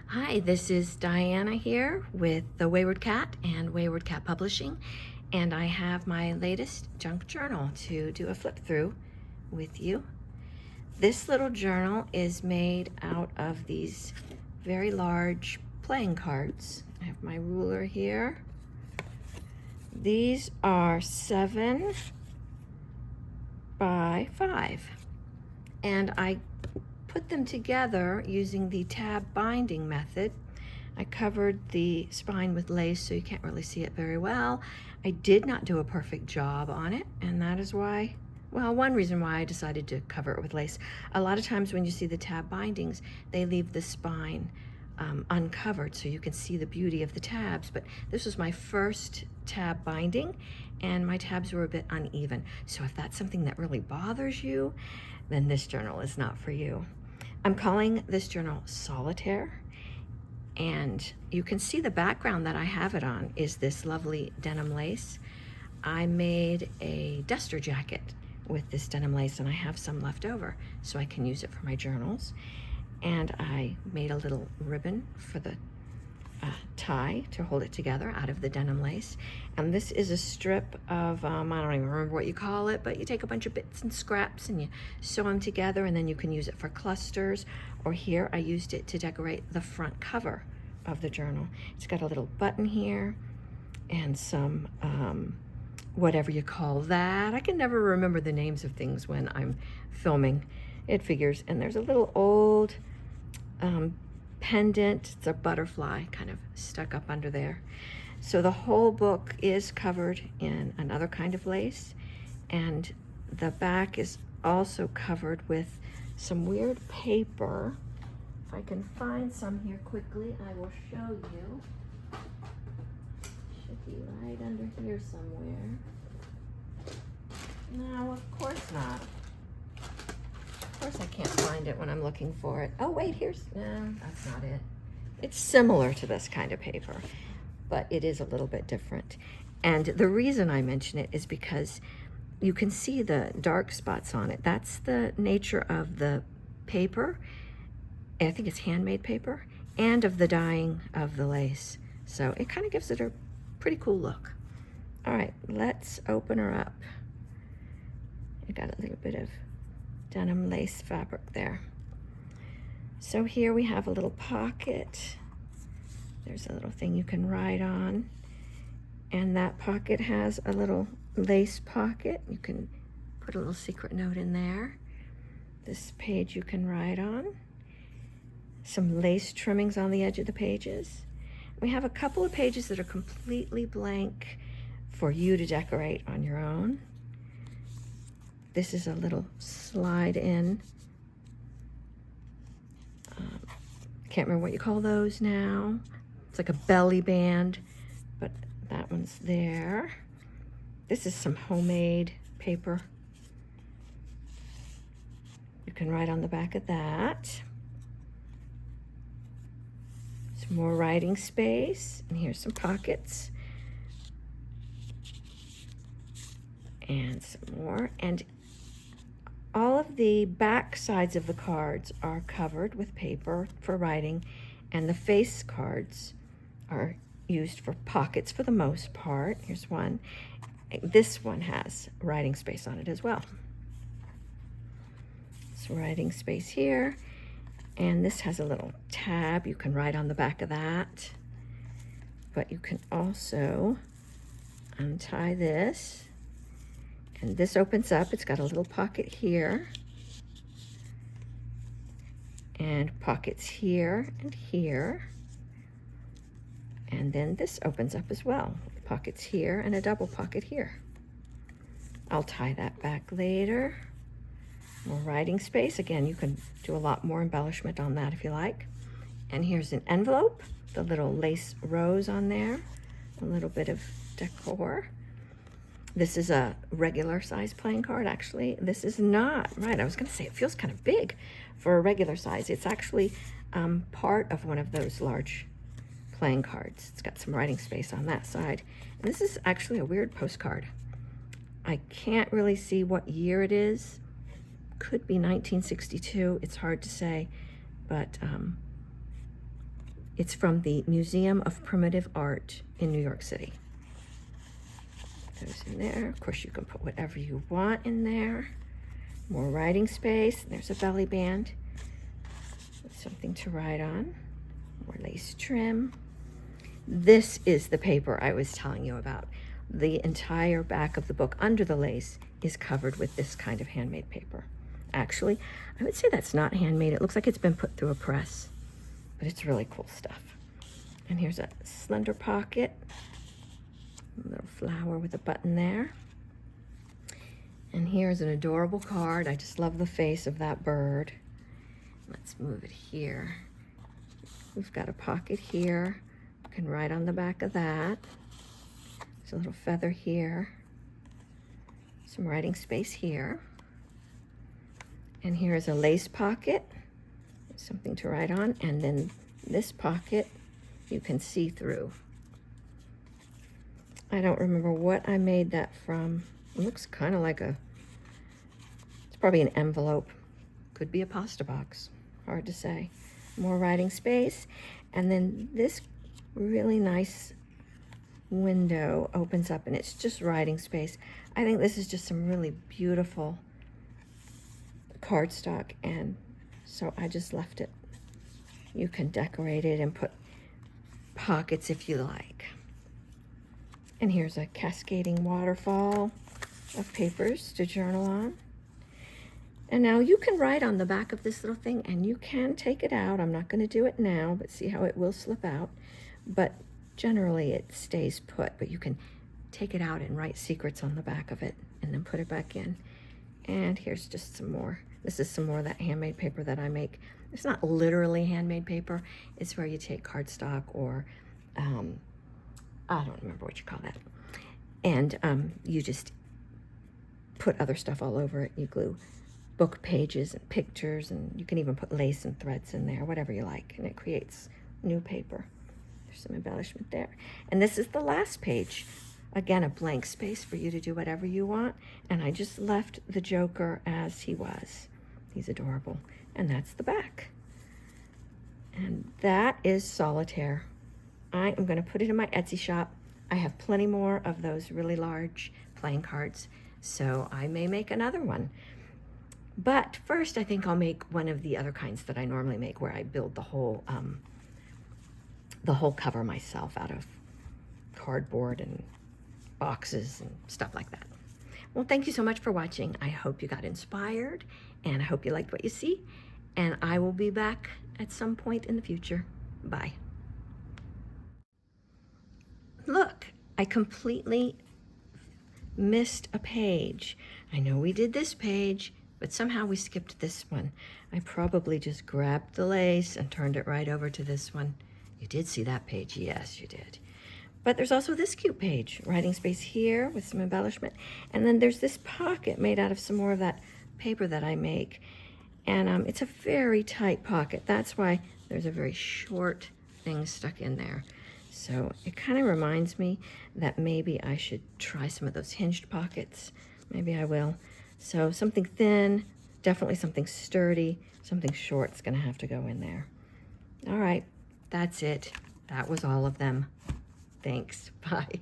Hi, this is Diana here with The Wayward Cat and Wayward Cat Publishing, and I have my latest junk journal to do a flip through with you. This little journal is made out of these very large playing cards. I have my ruler here. These are 7 by 5, and I put them together using the tab binding method. I covered the spine with lace so you can't really see it very well. I did not do a perfect job on it, and that is why, well, one reason why I decided to cover it with lace. A lot of times when you see the tab bindings, they leave the spine uncovered so you can see the beauty of the tabs, but this was my first tab binding and my tabs were a bit uneven. So if that's something that really bothers you, then this journal is not for you. I'm calling this journal Solitaire, and you can see the background that I have it on is this lovely denim lace. I made a duster jacket with this denim lace, and I have some left over so I can use it for my journals. And I made a little ribbon for the tie to hold it together out of the denim lace. And this is a strip of, I don't even remember what you call it, but you take a bunch of bits and scraps and you sew them together, and then you can use it for clusters. Or here I used it to decorate the front cover of the journal. It's got a little button here and some whatever you call that. I can never remember the names of things when I'm filming. It figures. And there's a little old pendant. It's a butterfly kind of stuck up under there. So the whole book is covered in another kind of lace, and the back is also covered with some weird paper. If I can find some here quickly, I will show you. Should be right under here somewhere. No, of course not. Of course I can't find it when I'm looking for it. Oh wait, here's, no, that's not it. It's similar to this kind of paper, but it is a little bit different. And the reason I mention it is because you can see the dark spots on it. That's the nature of the paper. I think it's handmade paper, and of the dyeing of the lace. So it kind of gives it a pretty cool look. All right, let's open her up. I got a little bit of denim lace fabric there. So here we have a little pocket. There's a little thing you can write on, and that pocket has a little lace pocket. You can put a little secret note in there. This page you can write on. Some lace trimmings on the edge of the pages. We have a couple of pages that are completely blank for you to decorate on your own. This is a little slide in. Can't remember what you call those now. It's like a belly band, but that one's there. This is some homemade paper. You can write on the back of that. Some more writing space, and here's some pockets. And some more, and all of the back sides of the cards are covered with paper for writing, and the face cards are used for pockets for the most part. Here's one. This one has writing space on it as well. So writing space here, and this has a little tab. You can write on the back of that, but you can also untie this. And this opens up. It's got a little pocket here, and pockets here and here. And then this opens up as well. Pockets here and a double pocket here. I'll tie that back later. More writing space. Again, you can do a lot more embellishment on that if you like. And here's an envelope, the little lace rose on there, a little bit of decor. This is a regular size playing card, actually. This is not, right, I was gonna say it feels kind of big for a regular size. It's actually part of one of those large playing cards. It's got some writing space on that side. And this is actually a weird postcard. I can't really see what year it is. Could be 1962, it's hard to say, but It's from the Museum of Primitive Art in New York City. Goes in there. Of course, you can put whatever you want in there. More writing space. There's a belly band with something to write on. More lace trim. This is the paper I was telling you about. The entire back of the book under the lace is covered with this kind of handmade paper. Actually, I would say that's not handmade. It looks like it's been put through a press, but it's really cool stuff. And here's a slender pocket, a little flower with a button there. And here's an adorable card. I just love the face of that bird. Let's move it here. We've got a pocket here. You can write on the back of that. There's a little feather here. Some writing space here. And here is a lace pocket. Something to write on. And then this pocket you can see through. I don't remember what I made that from. It looks kind of like it's probably an envelope. Could be a pasta box. Hard to say. More writing space. And then this really nice window opens up and it's just writing space. I think this is just some really beautiful cardstock, and so I just left it. You can decorate it and put pockets if you like. And here's a cascading waterfall of papers to journal on. And now you can write on the back of this little thing, and you can take it out. I'm not going to do it now, but see how it will slip out. But generally it stays put, but you can take it out and write secrets on the back of it and then put it back in. And here's just some more. This is some more of that handmade paper that I make. It's not literally handmade paper. It's where you take cardstock or, I don't remember what you call that. And you just put other stuff all over it. You glue book pages and pictures, and you can even put lace and threads in there, whatever you like, and it creates new paper. There's some embellishment there. And this is the last page. Again, a blank space for you to do whatever you want. And I just left the Joker as he was. He's adorable. And that's the back. And that is Solitaire. I am going to put it in my Etsy shop. I have plenty more of those really large playing cards, so I may make another one. But first, I think I'll make one of the other kinds that I normally make, where I build the whole cover myself out of cardboard and boxes and stuff like that. Well, thank you so much for watching. I hope you got inspired, and I hope you liked what you see. And I will be back at some point in the future. Bye. Look, I completely missed a page. I know we did this page, but somehow we skipped this one. I probably just grabbed the lace and turned it right over to this one. You did see that page? Yes, you did. But there's also this cute page, writing space here with some embellishment. And then there's this pocket made out of some more of that paper that I make. And it's a very tight pocket. That's why there's a very short thing stuck in there. So it kind of reminds me that maybe I should try some of those hinged pockets. Maybe I will. So something thin, definitely something sturdy, something short's gonna have to go in there. All right, that's it. That was all of them. Thanks, bye.